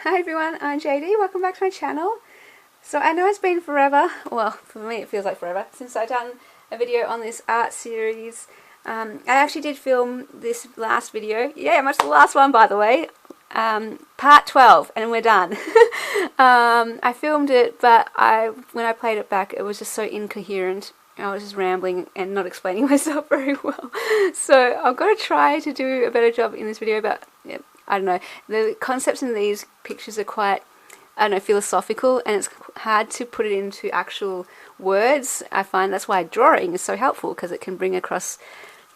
Hi everyone, I'm JD, welcome back to my channel. So I know it's been forever, well for me it feels like forever, since I've done a video on this art series. I actually did film this last video, yeah, much the last one by the way, part 12, and we're done. I filmed it, but when I played it back it was just so incoherent. I was just rambling and not explaining myself very well. So I've got to try to do a better job in this video, but yeah, I don't know. The concepts in these pictures are quite, I don't know, philosophical, and it's hard to put it into actual words. I find that's why drawing is so helpful, because it can bring across,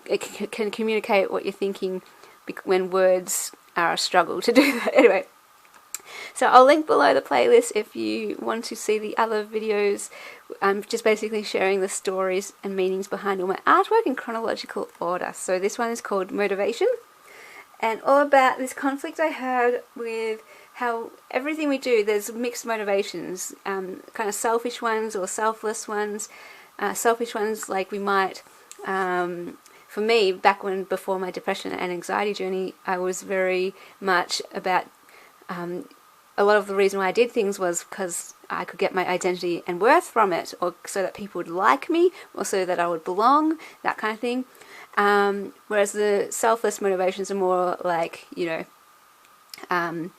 it can communicate what you're thinking when words are a struggle to do that. Anyway. So I'll link below the playlist if you want to see the other videos. I'm just basically sharing the stories and meanings behind all my artwork in chronological order. So this one is called Motivation, and all about this conflict I had with how everything we do, there's mixed motivations, kind of selfish ones or selfless ones. Selfish ones, like we might, for me, before my depression and anxiety journey, I was very much about a lot of the reason why I did things was because I could get my identity and worth from it, or so that people would like me, or so that I would belong, that kind of thing. Whereas the selfless motivations are more like, you know,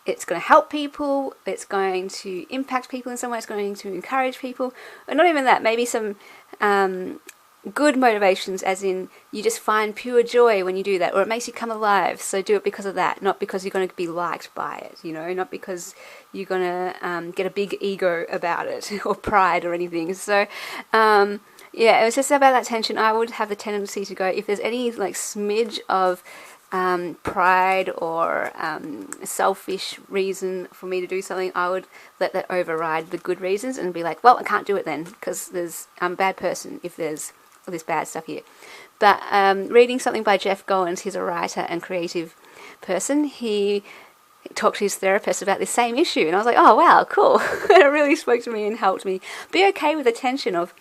it's going to help people, it's going to impact people in some way, it's going to encourage people, or not even that, maybe some good motivations, as in you just find pure joy when you do that, or it makes you come alive, so do it because of that, not because you're going to be liked by it, you know, not because you're going to get a big ego about it or pride or anything. So yeah, it was just about that tension. I would have the tendency to go, if there's any like smidge of pride or selfish reason for me to do something, I would let that override the good reasons and be like, well, I can't do it then, because I'm a bad person if there's all this bad stuff here. But reading something by Jeff Goins, he's a writer and creative person, he talked to his therapist about this same issue, and I was like, oh wow, cool. It really spoke to me and helped me be okay with the tension of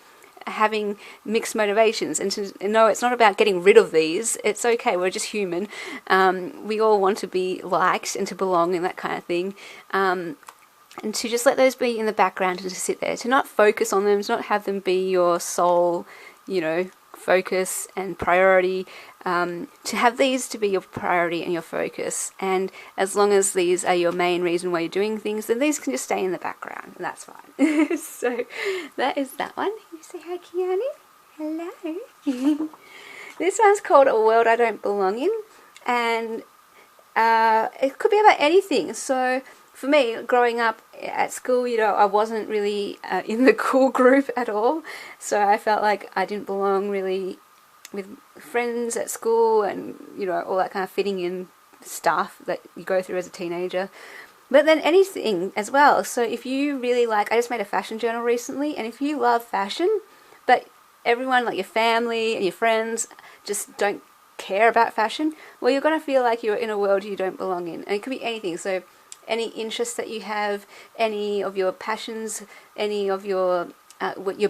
having mixed motivations, and to know it's not about getting rid of these. It's okay, we're just human. We all want to be liked and to belong and that kind of thing, and to just let those be in the background and to sit there, to not focus on them, to not have them be your sole, you know, focus and priority, to have these to be your priority and your focus. And as long as these are your main reason why you're doing things, then these can just stay in the background, and that's fine. So that is that one. You say hi, Kiani. Hello. This one's called A World I Don't Belong In, and it could be about anything. So for me, growing up at school, you know, I wasn't really in the cool group at all, so I felt like I didn't belong really with friends at school, and, you know, all that kind of fitting in stuff that you go through as a teenager. But then anything as well. So if you really like, I just made a fashion journal recently, and if you love fashion, but everyone, like your family and your friends, just don't care about fashion, well, you're going to feel like you're in a world you don't belong in. And it could be anything. So any interests that you have, any of your passions, any of your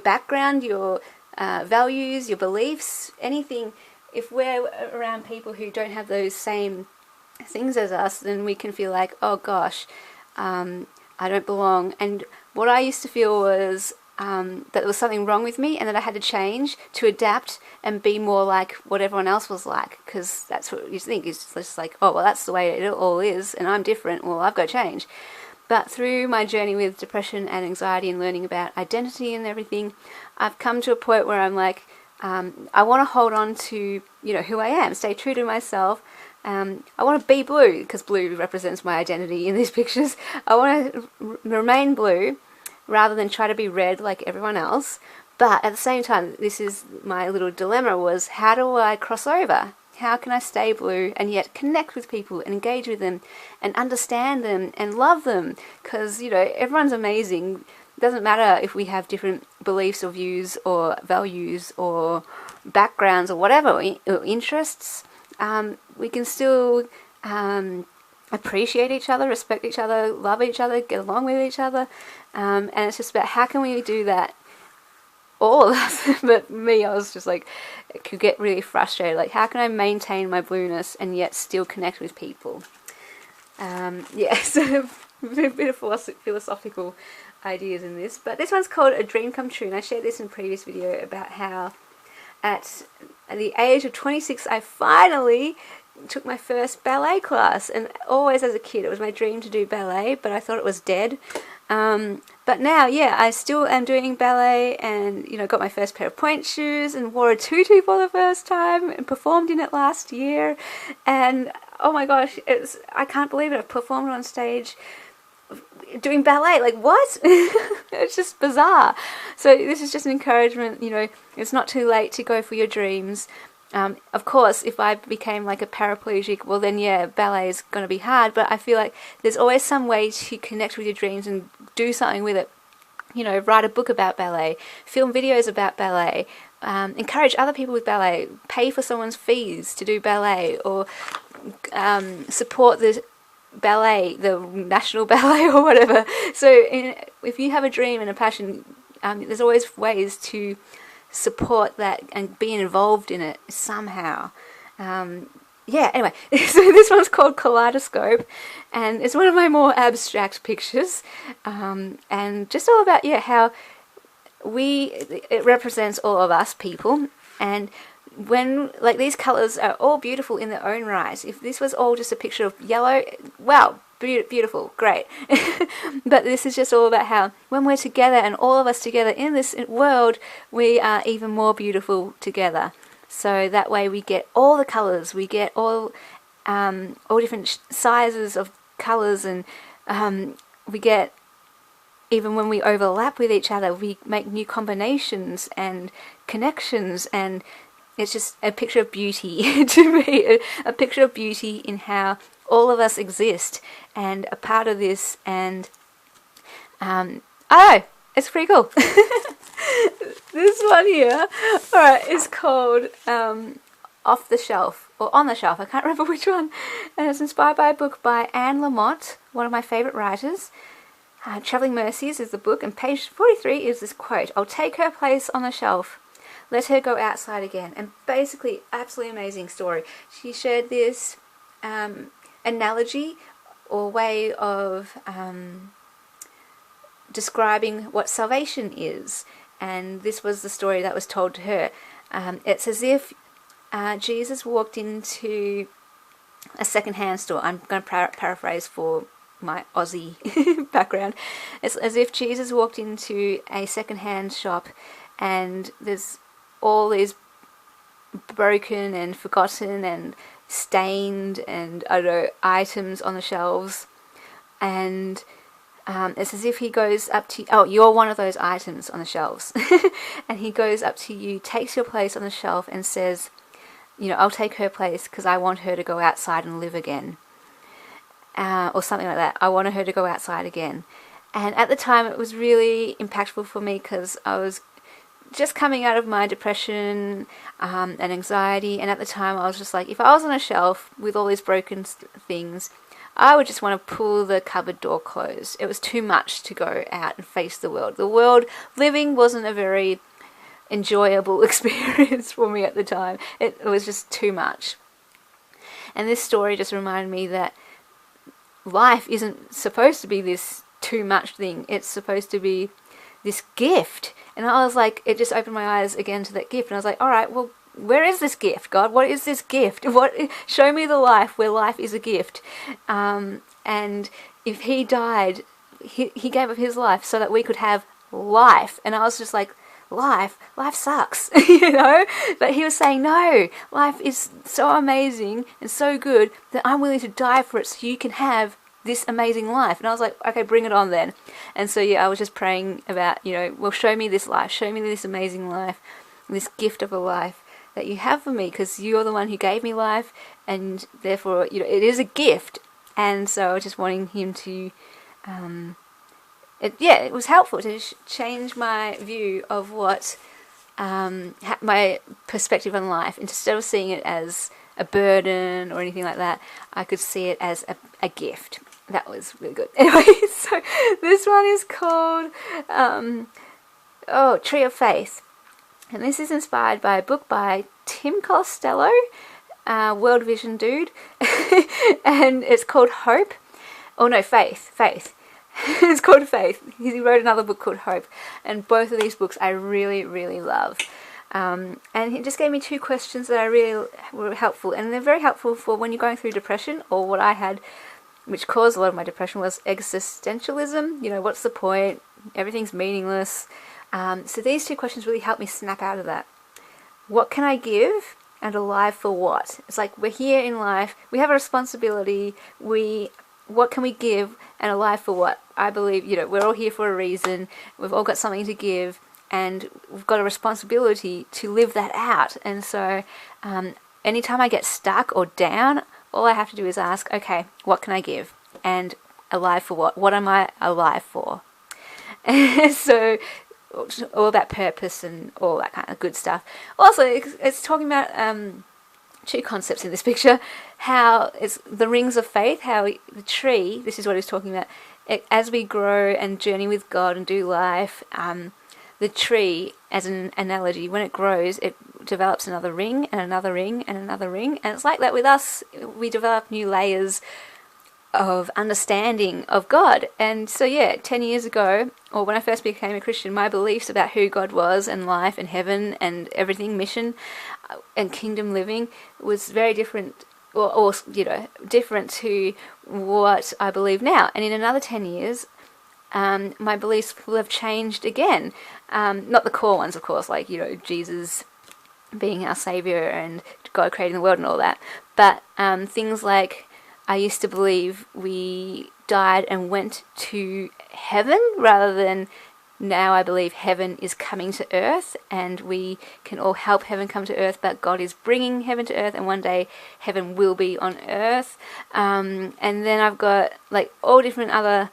background, your values, your beliefs, anything. If we're around people who don't have those same things as us, then we can feel like, oh gosh, I don't belong. And what I used to feel was that there was something wrong with me, and that I had to change to adapt and be more like what everyone else was like, because that's what you think. It's just like, oh well, that's the way it all is, and I'm different, well, I've got to change. But through my journey with depression and anxiety and learning about identity and everything, I've come to a point where I'm like, I want to hold on to, you know, who I am, stay true to myself. I want to be blue, because blue represents my identity in these pictures. I want to remain blue rather than try to be red like everyone else. But at the same time, this is my little dilemma, was how do I cross over? How can I stay blue and yet connect with people and engage with them and understand them and love them? Because, you know, everyone's amazing. It doesn't matter if we have different beliefs or views or values or backgrounds or whatever, or interests. We can still appreciate each other, respect each other, love each other, get along with each other. And it's just about how can we do that, all of us. But me, I was just like, it could get really frustrated. Like, how can I maintain my blueness and yet still connect with people? Yeah, so a bit of philosophical ideas in this. But this one's called A Dream Come True, and I shared this in a previous video about how at the age of 26 I finally took my first ballet class, and always as a kid it was my dream to do ballet, but I thought it was dead. But now, yeah, I still am doing ballet, and got my first pair of pointe shoes and wore a tutu for the first time and performed in it last year. And oh my gosh, I can't believe it. I've performed on stage doing ballet. Like, what? It's just bizarre. So this is just an encouragement. It's not too late to go for your dreams. Of course, if I became like a paraplegic, well then yeah, ballet is going to be hard, but I feel like there's always some way to connect with your dreams and do something with it. Write a book about ballet, film videos about ballet, encourage other people with ballet, pay for someone's fees to do ballet, or support the ballet, the national ballet or whatever. So if you have a dream and a passion, there's always ways to support that and be involved in it somehow. Yeah, anyway, so this one's called Kaleidoscope, and it's one of my more abstract pictures, and just all about, how it represents all of us people. And when, like, these colours are all beautiful in their own right. If this was all just a picture of yellow, wow, beautiful, great. But this is just all about how when we're together, and all of us together in this world, we are even more beautiful together. So that way we get all the colours, we get all different sizes of colours, and we get, even when we overlap with each other, we make new combinations and connections, and it's just a picture of beauty to me, a picture of beauty in how all of us exist and a part of this. And it's pretty cool. This one here, alright, is called Off the Shelf, or On the Shelf, I can't remember which one, and it's inspired by a book by Anne Lamott, one of my favourite writers. Travelling Mercies is the book, and page 43 is this quote: "I'll take her place on the shelf, let her go outside again." And basically, absolutely amazing story. She shared this analogy or way of describing what salvation is, and this was the story that was told to her. It's as if Jesus walked into a second-hand store. I'm going to paraphrase for my Aussie background. It's as if Jesus walked into a second-hand shop, and there's all these broken and forgotten and stained and items on the shelves, and it's as if he goes up to, you're one of those items on the shelves, and he goes up to you, takes your place on the shelf, and says, I'll take her place because I want her to go outside and live again, or something like that. I wanted her to go outside again. And at the time it was really impactful for me, because I was just coming out of my depression and anxiety, and at the time I was just like, if I was on a shelf with all these broken things, I would just want to pull the cupboard door closed. It was too much to go out and face the world. The world, living wasn't a very enjoyable experience for me at the time. It was just too much. And this story just reminded me that life isn't supposed to be this too much thing. It's supposed to be this gift. And I was like, it just opened my eyes again to that gift. And I was like, all right, well, where is this gift, God? What is this gift? Show me the life where life is a gift. And if he died, he gave up his life so that we could have life. And I was just like, life sucks, But he was saying, no, life is so amazing and so good that I'm willing to die for it so you can have this amazing life. And I was like, okay, bring it on then. And so I was just praying about, well, show me this life, show me this amazing life, this gift of a life that you have for me, because you're the one who gave me life, and therefore it is a gift. And so I was just wanting him to it was helpful to change my view of what my perspective on life. Instead of seeing it as a burden or anything like that, I could see it as a gift. That was really good. Anyway, so this one is called Tree of Faith. And this is inspired by a book by Tim Costello, World Vision dude. And it's called Hope. Oh no, Faith. It's called Faith. He wrote another book called Hope, and both of these books I really, really love. And he just gave me 2 questions that I really were helpful, and they're very helpful for when you're going through depression, or what I had, which caused a lot of my depression, was existentialism. You know, what's the point? Everything's meaningless. So these 2 questions really helped me snap out of that. What can I give? And alive for what? It's like, we're here in life, we have a responsibility, what can we give, and alive for what? I believe, you know, we're all here for a reason, we've all got something to give, and we've got a responsibility to live that out. And so anytime I get stuck or down, all I have to do is ask, okay, what can I give? And alive for what? What am I alive for? So all that purpose and all that kind of good stuff. Also, it's talking about 2 concepts in this picture. How it's the rings of faith, how the tree, this is what he's talking about, as we grow and journey with God and do life, the tree, as an analogy, when it grows, it develops another ring and another ring and another ring. And it's like that with us. We develop new layers of understanding of God. And so 10 years ago, or when I first became a Christian, my beliefs about who God was and life and heaven and everything, mission and kingdom living, was very different, or different to what I believe now. And in another 10 years, my beliefs will have changed again. Not the core ones, of course, like, Jesus being our saviour and God creating the world and all that, but things like, I used to believe we died and went to heaven, rather than now I believe heaven is coming to earth, and we can all help heaven come to earth, but God is bringing heaven to earth, and one day heaven will be on earth. And then I've got like all different other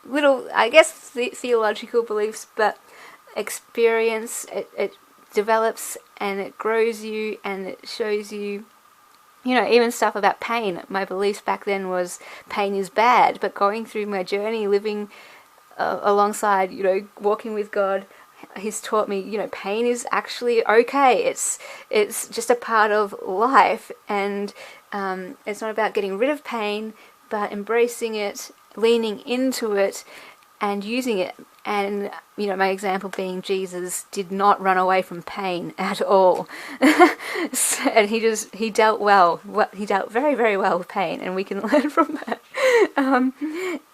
little, I guess, theological beliefs, but experience, it develops and it grows you and it shows you, even stuff about pain. My beliefs back then was pain is bad, but going through my journey, living alongside, walking with God, He's taught me, pain is actually okay. It's just a part of life, and it's not about getting rid of pain, but embracing it, leaning into it, and using it. And, my example being Jesus did not run away from pain at all. And he dealt well. He dealt very, very well with pain, and we can learn from that.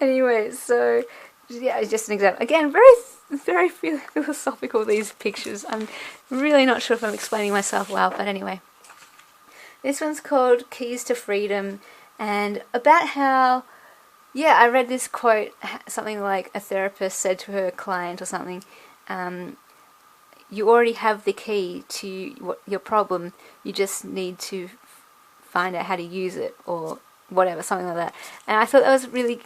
Anyway, so, it's just an example. Again, very, very philosophical, these pictures. I'm really not sure if I'm explaining myself well, but anyway. This one's called Keys to Freedom, and about how, I read this quote, something like a therapist said to her client or something, you already have the key to your problem, you just need to find out how to use it, or whatever, something like that. And I thought that was really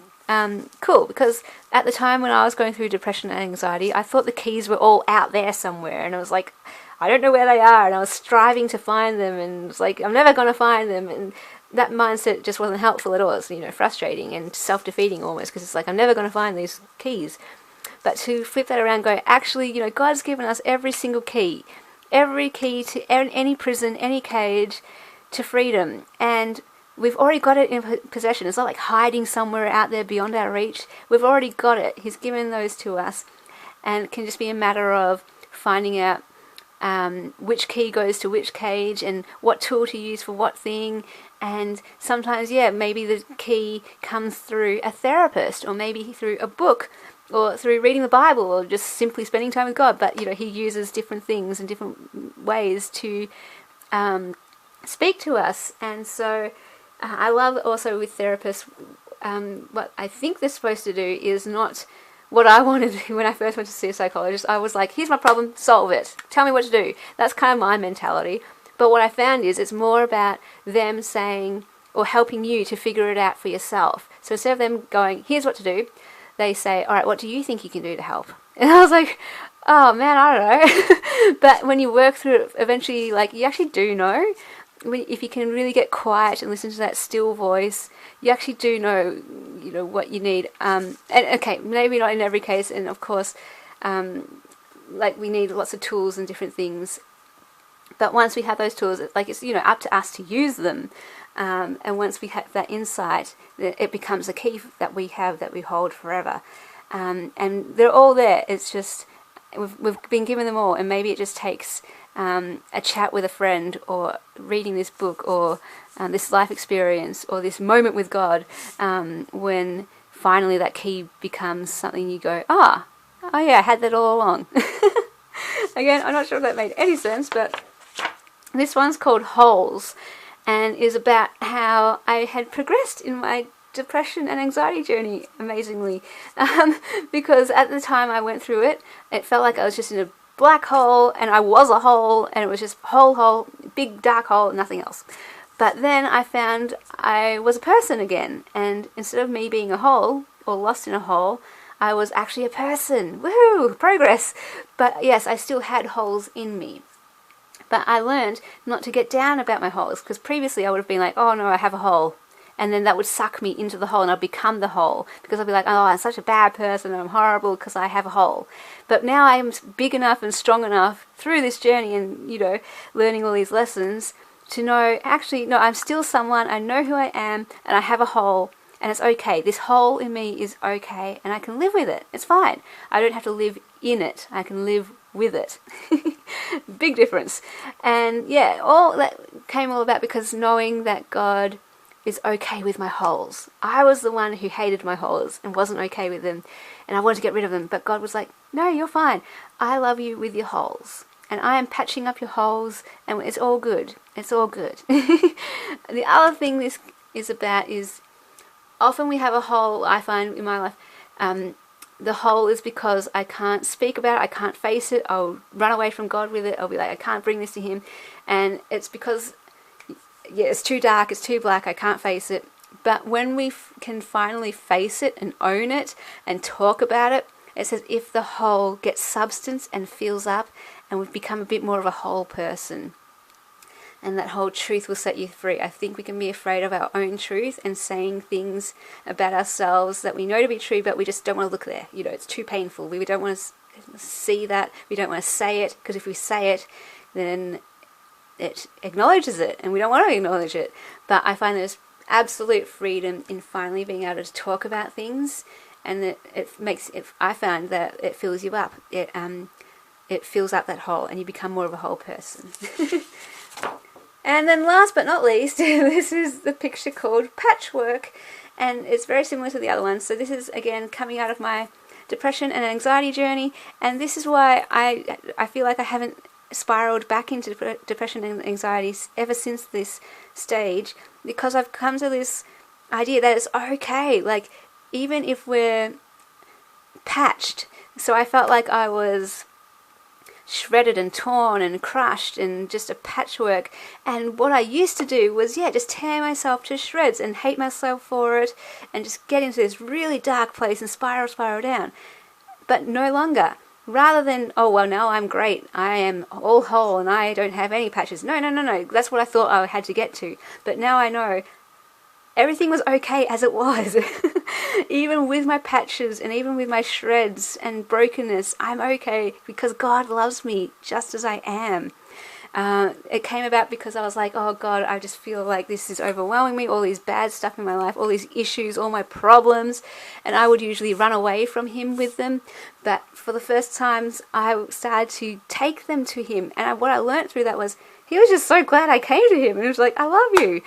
cool, because at the time when I was going through depression and anxiety, I thought the keys were all out there somewhere, and I was like, I don't know where they are, and I was striving to find them, and it's like, I'm never going to find them, and that mindset just wasn't helpful at all. It's, frustrating and self-defeating almost, because it's like, I'm never going to find these keys. But to flip that around, go, actually, God's given us every single key to any prison, any cage, to freedom, and we've already got it in possession. It's not like hiding somewhere out there beyond our reach. We've already got it. He's given those to us, and it can just be a matter of finding out which key goes to which cage and what tool to use for what thing. And sometimes, maybe the key comes through a therapist, or maybe through a book, or through reading the Bible, or just simply spending time with God. But, He uses different things and different ways to speak to us. And so I love also with therapists, what I think they're supposed to do is not what I wanted to do when I first went to see a psychologist. I was like, here's my problem, solve it. Tell me what to do. That's kind of my mentality. But what I found is it's more about them saying, or helping you to figure it out for yourself. So instead of them going, here's what to do, they say, all right, what do you think you can do to help? And I was like, oh man, I don't know. But when you work through it, eventually, you actually do know. If you can really get quiet and listen to that still voice, you actually do know, what you need. And okay, maybe not in every case, and of course, we need lots of tools and different things. But once we have those tools, it's up to us to use them. And once we have that insight, it becomes a key that we have, that we hold forever. And they're all there. It's just we've been given them all, and maybe it just takes a chat with a friend, or reading this book, or this life experience, or this moment with God, when finally that key becomes something you go, oh yeah, I had that all along. Again, I'm not sure if that made any sense, but this one's called Holes, and is about how I had progressed in my depression and anxiety journey, amazingly. Because at the time I went through it, it felt like I was just in a black hole, and I was a hole, and it was just hole, big dark hole, nothing else. But then I found I was a person again, and instead of me being a hole, or lost in a hole, I was actually a person. Woohoo! Progress! But yes, I still had holes in me. But I learned not to get down about my holes, because previously I would have been like, oh no, I have a hole. And then that would suck me into the hole, and I'd become the hole, because I'd be like, oh, I'm such a bad person, and I'm horrible because I have a hole. But now I'm big enough and strong enough through this journey, and, learning all these lessons, to know, actually, no, I'm still someone, I know who I am, and I have a hole, and it's okay. This hole in me is okay, and I can live with it. It's fine. I don't have to live in it. I can live with it. Big difference. And yeah, all that came all about because knowing that God is okay with my holes. I was the one who hated my holes and wasn't okay with them, and I wanted to get rid of them, but God was like, no, you're fine. I love you with your holes, and I am patching up your holes, and it's all good. It's all good. The other thing this is about is, often we have a hole, I find in my life, the hole is because I can't speak about it, I can't face it, I'll run away from God with it, I'll be like, I can't bring this to Him, and it's because, yeah, it's too dark, it's too black, I can't face it. But when we can finally face it and own it and talk about it, it's as if the hole gets substance and fills up, and we've become a bit more of a whole person. And that whole truth will set you free. I think we can be afraid of our own truth and saying things about ourselves that we know to be true, but we just don't want to look there. It's too painful. We don't want to see that. We don't want to say it, because if we say it, then it acknowledges it, and we don't want to acknowledge it. But I find there's absolute freedom in finally being able to talk about things, and that I found that it fills you up. It fills up that hole, and you become more of a whole person. And then last but not least, this is the picture called Patchwork, and it's very similar to the other one. So this is, again, coming out of my depression and anxiety journey, and this is why I feel like I haven't spiraled back into depression and anxiety ever since this stage, because I've come to this idea that it's okay, like, even if we're patched. So I felt like I was shredded and torn and crushed and just a patchwork, and what I used to do was just tear myself to shreds and hate myself for it, and just get into this really dark place and spiral down. But no longer. Rather than, oh well, now I'm great, I am all whole and I don't have any patches. No, that's what I thought I had to get to. But now I know everything was okay as it was. Even with my patches and even with my shreds and brokenness, I'm okay because God loves me just as I am. It came about because I was like, oh God, I just feel like this is overwhelming me, all these bad stuff in my life, all these issues, all my problems, and I would usually run away from Him with them. But for the first times, I started to take them to Him, and what I learned through that was He was just so glad I came to Him, and He was like, I love you.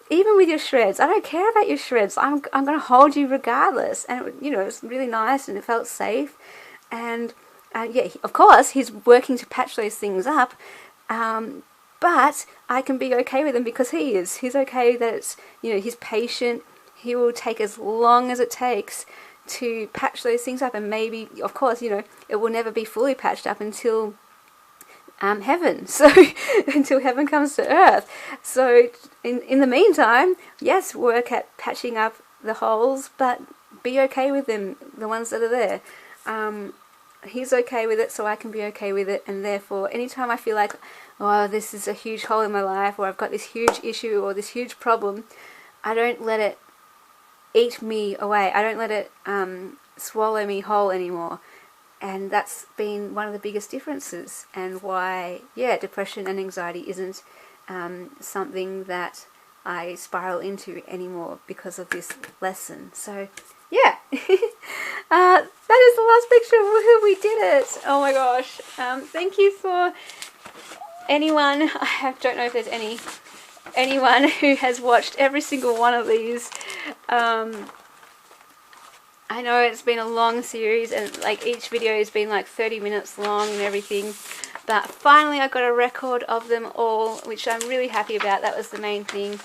Even with your shreds, I don't care about your shreds. I'm going to hold you regardless. And it was really nice, and it felt safe. And of course, He's working to patch those things up. But I can be okay with Him because He is. He's okay that it's, He's patient. He will take as long as it takes to patch those things up. And maybe, of course, it will never be fully patched up until heaven. So until heaven comes to earth. So in the meantime, yes, work at patching up the holes, but be okay with them, the ones that are there. He's okay with it, so I can be okay with it, and therefore anytime I feel like, oh, this is a huge hole in my life, or I've got this huge issue or this huge problem, I don't let it eat me away. I don't let it swallow me whole anymore. And that's been one of the biggest differences, and why, depression and anxiety isn't something that I spiral into anymore because of this lesson. So yeah, that is the last picture. Woohoo, we did it! Oh my gosh. Thank you for anyone. I don't know if there's anyone who has watched every single one of these. I know it's been a long series, and like each video has been like 30 minutes long and everything, but finally I got a record of them all, which I'm really happy about. That was the main thing.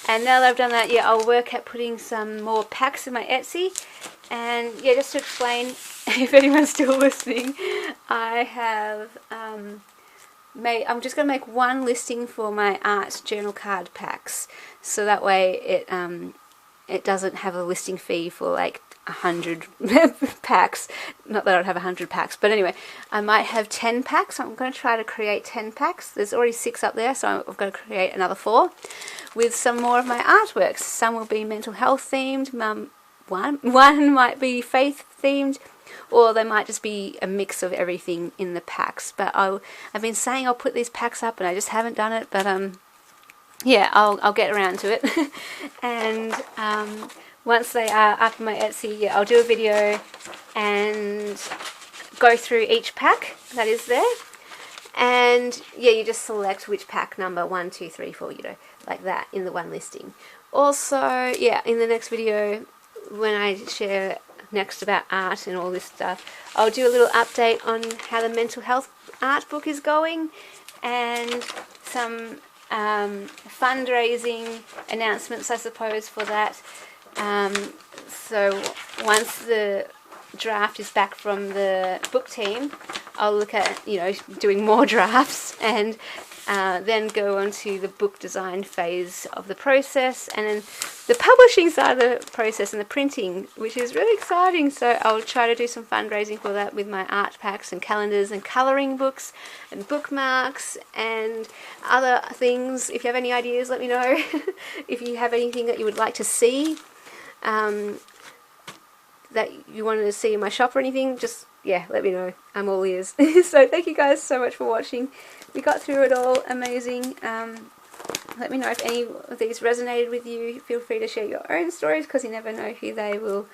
And now that I've done that, yeah, I'll work at putting some more packs in my Etsy. And yeah, just to explain, if anyone's still listening, I have I'm just going to make one listing for my art journal card packs, so that way it doesn't have a listing fee for like 100 packs. Not that I'd have 100 packs, but anyway, I might have 10 packs. I'm going to try to create 10 packs. There's already 6 up there, so I've got to create another 4 with some more of my artworks. Some will be mental health themed, one might be faith themed, or they might just be a mix of everything in the packs. But I've been saying I'll put these packs up and I just haven't done it, but yeah, I'll get around to it. And once they are up on my Etsy, yeah, I'll do a video and go through each pack that is there. And yeah, you just select which pack number 1, 2, 3, 4, you know, like that in the one listing. Also, yeah, in the next video, when I share next about art and all this stuff, I'll do a little update on how the mental health art book is going, and some fundraising announcements, I suppose, for that. So once the draft is back from the book team, I'll look at, you know, doing more drafts, and then go on to the book design phase of the process, and then the publishing side of the process and the printing, which is really exciting. So I'll try to do some fundraising for that with my art packs and calendars and colouring books and bookmarks and other things. If you have any ideas, let me know. If you have anything that you would like to see, that you wanted to see in my shop or anything, just, yeah, let me know. I'm all ears. So thank you guys so much for watching. We got through it all amazing. Let me know if any of these resonated with you. Feel free to share your own stories, because you never know who they will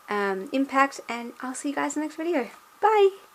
impact. And I'll see you guys in the next video. Bye!